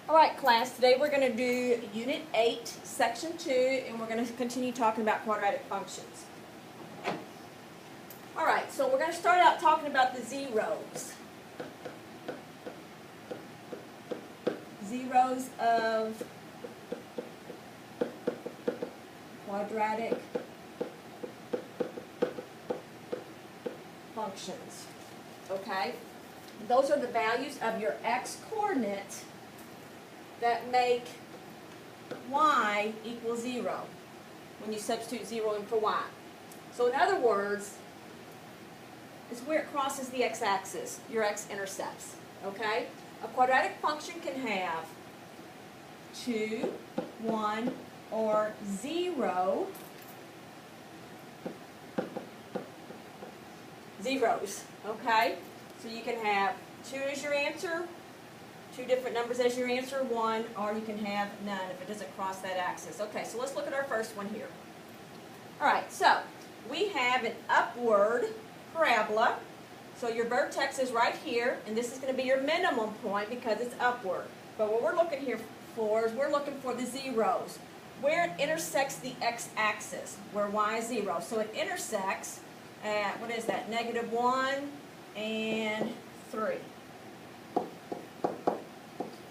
Alright class, today we're going to do Unit 8, Section 2, and we're going to continue talking about quadratic functions. Alright, so we're going to start out talking about the zeros. Zeros of quadratic functions. Okay? Those are the values of your x-coordinate that make y equal 0 when you substitute 0 in for y. So in other words, it's where it crosses the x-axis, your x-intercepts. Okay? A quadratic function can have 2, 1, or 0 zeros. Okay? So you can have 2 as your answer, 2 different numbers as your answer, 1, or you can have none if it doesn't cross that axis. Okay, so let's look at our first one here. Alright, so we have an upward parabola. So your vertex is right here, and this is going to be your minimum point because it's upward. But what we're looking here for is we're looking for the zeros, where it intersects the x-axis, where y is 0. So it intersects at, what is that, -1 and 3.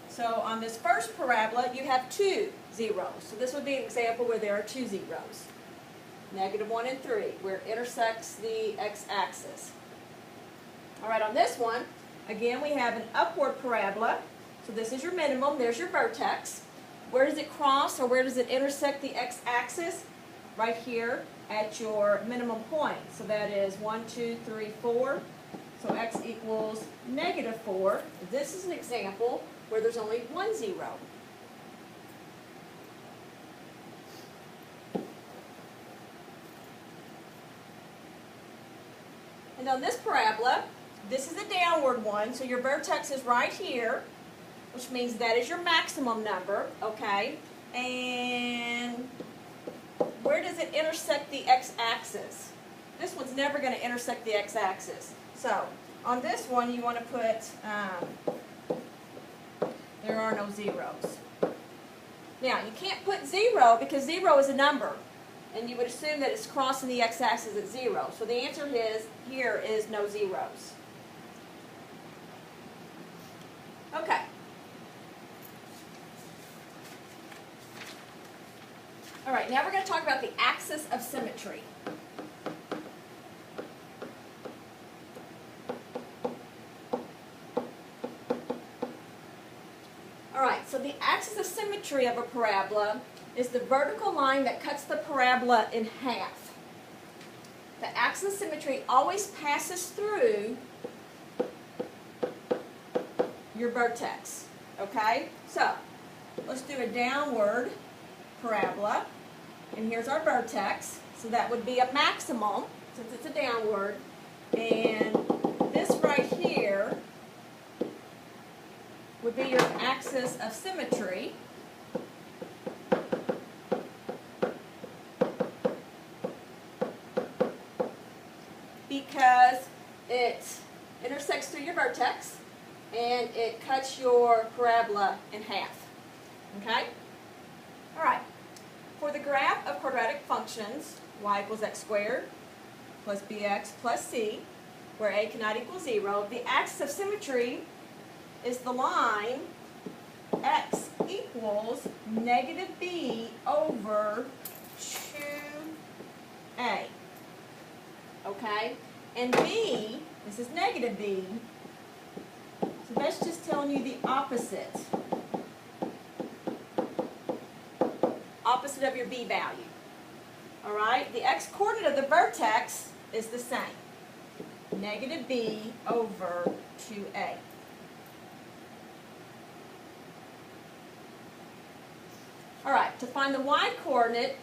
So on this first parabola, you have 2 zeros. So this would be an example where there are 2 zeros. -1 and 3, where it intersects the x-axis. All right, on this one, again, we have an upward parabola. So this is your minimum. There's your vertex. Where does it cross, or where does it intersect the x-axis? Right here at your minimum point. So that is 1, 2, 3, 4. So x equals -4. This is an example where there's only 1 0. And on this parabola, this is a downward one, so your vertex is right here, which means that is your maximum number, okay? And where does it intersect the x-axis? This one's never going to intersect the x-axis. So, on this one, you want to put, there are no zeros. Now, you can't put 0 because 0 is a number, and you would assume that it's crossing the x-axis at 0. So the answer here is no zeros. Okay. All right, now we're going to talk about the axis of symmetry. Alright, so the axis of symmetry of a parabola is the vertical line that cuts the parabola in half. The axis of symmetry always passes through your vertex. Okay? So, let's do a downward parabola. And here's our vertex. So that would be a maximum, since it's a downward. And this right here would be your axis of symmetry. Because it intersects through your vertex and it cuts your parabola in half. Okay? Alright. For the graph of quadratic functions, y equals x squared plus bx plus c, where a cannot equal 0, the axis of symmetry is the line x equals -b over 2a. Okay? And b, this is -b, so that's just telling you the opposite. Opposite of your b value. Alright? The x-coordinate of the vertex is the same. -b over 2a. Alright, to find the y-coordinate,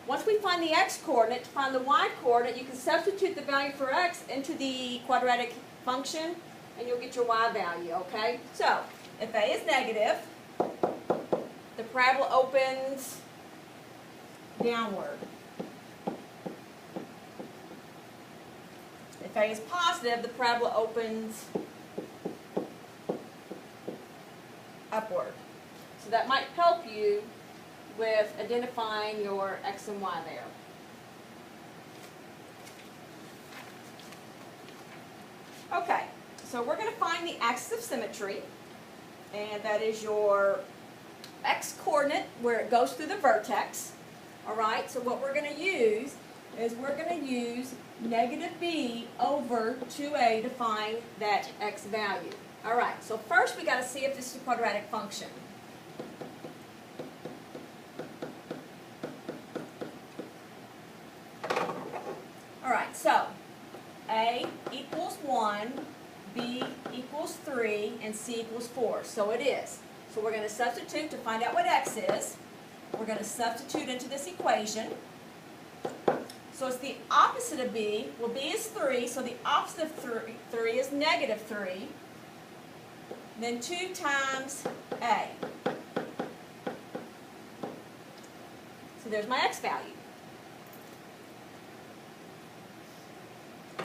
once we find the x-coordinate, to find the y-coordinate, you can substitute the value for x into the quadratic function, and you'll get your y value, okay? So, if a is negative, the parabola opens downward. If a is positive, the parabola opens upward. So that might help you with identifying your x and y there. Okay, so we're going to find the axis of symmetry, and that is your x-coordinate where it goes through the vertex. Alright, so what we're going to use is we're going to use negative b over 2a to find that x value. Alright, so first we got to see if this is a quadratic function. Alright, so a equals 1, b equals 3, and c equals 4. So it is. So we're going to substitute to find out what x is. We're going to substitute into this equation. So it's the opposite of b. Well, b is 3, so the opposite of 3 is negative 3. Then 2 times a. So there's my x value.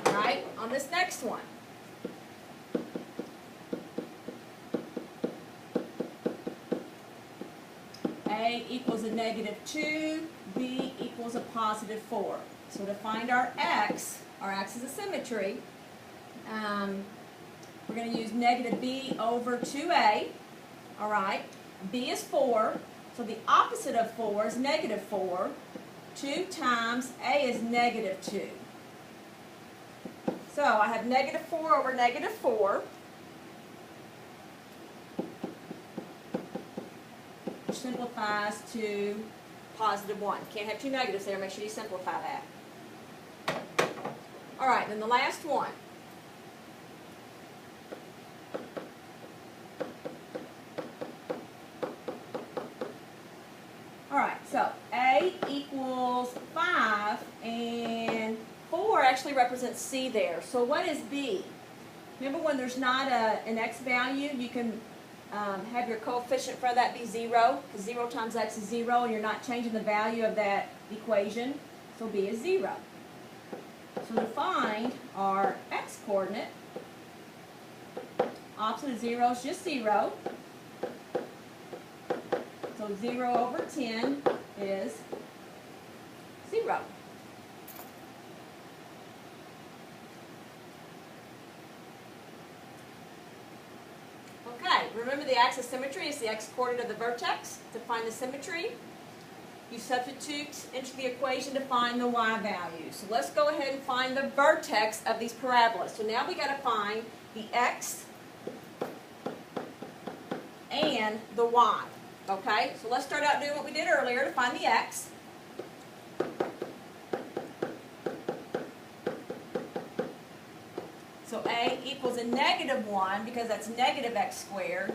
All right, on this next one. A equals a negative 2, b equals a positive 4. So to find our x, our axis of symmetry, we're going to use negative b over 2a. All right, b is 4, so the opposite of 4 is negative 4. 2 times a is negative 2. So I have negative 4 over negative 4. Which simplifies to positive 1. Can't have two negatives there. Make sure you simplify that. All right, then the last one. All right, so a equals 5, and 4 actually represents c there. So what is b? Remember when there's not an x value, you can have your coefficient for that be 0, because 0 times x is 0, and you're not changing the value of that equation, so b is 0. So to find our x-coordinate, opposite of 0 is just 0. So 0 over 10 is 0. Okay, remember the axis of symmetry is the x-coordinate of the vertex. To find the symmetry, you substitute into the equation to find the y value. So let's go ahead and find the vertex of these parabolas. So now we got to find the x and the y. Okay, so let's start out doing what we did earlier to find the x. So a equals a negative 1 because that's negative x squared,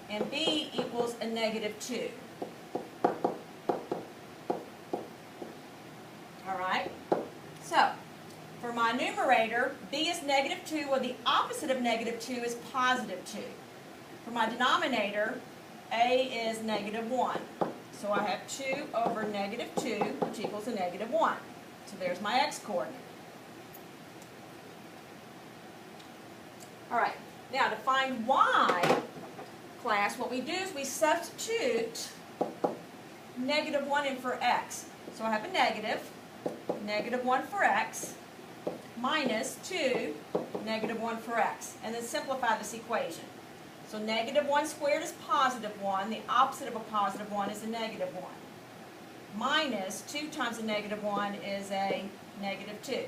and b equals a negative 2. Alright, so for my numerator, b is negative 2, well the opposite of negative 2 is positive 2. For my denominator, a is negative 1. So I have 2 over negative 2, which equals a negative 1. So there's my x-coordinate. Alright, now to find y, class, what we do is we substitute negative 1 in for x. So I have a negative 1 for x, minus 2, negative 1 for x. And then simplify this equation. So negative 1 squared is positive 1. The opposite of a positive 1 is a negative 1. Minus 2 times a negative 1 is a negative 2.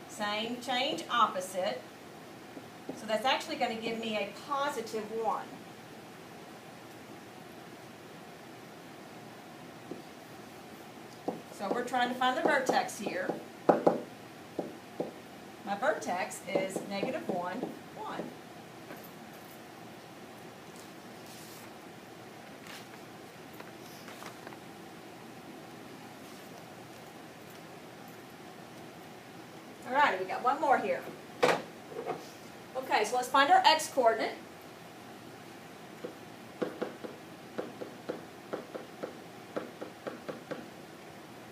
Same change, opposite. So that's actually going to give me a positive 1. So we're trying to find the vertex here. My vertex is negative 1, 1. Alright, we got one more here. Okay, so let's find our x-coordinate.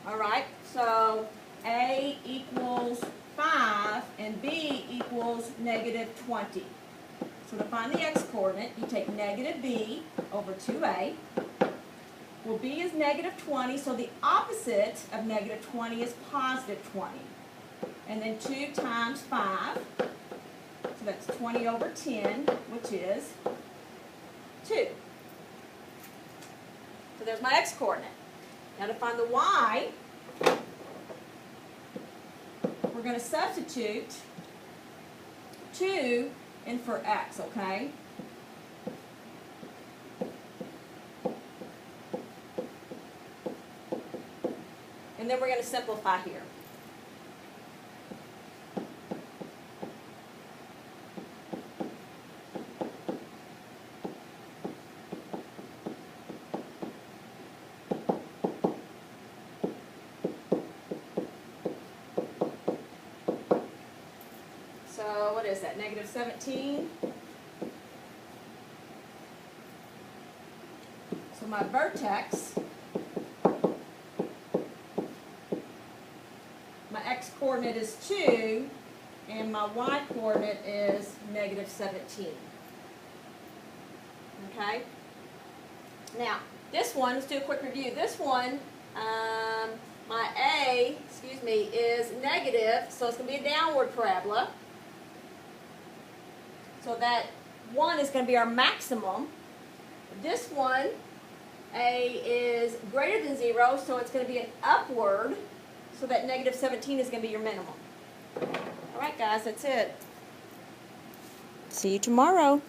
Alright, so a equals 5 and b equals negative 20. So to find the x-coordinate, you take negative b over 2a. Well, b is negative 20, so the opposite of negative 20 is positive 20. And then 2 times 5, so that's 20 over 10, which is 2. So there's my x-coordinate. Now to find the y, we're going to substitute 2 in for x, okay? And then we're going to simplify here. So what is that, negative 17? So my vertex, my x-coordinate is 2, and my y-coordinate is negative 17. Okay? Now, this one, let's do a quick review. This one, my a, is negative, so it's going to be a downward parabola. So that 1 is going to be our maximum. This one, a is greater than 0, so it's going to be an upward, so that negative 17 is going to be your minimum. All right, guys, that's it. See you tomorrow.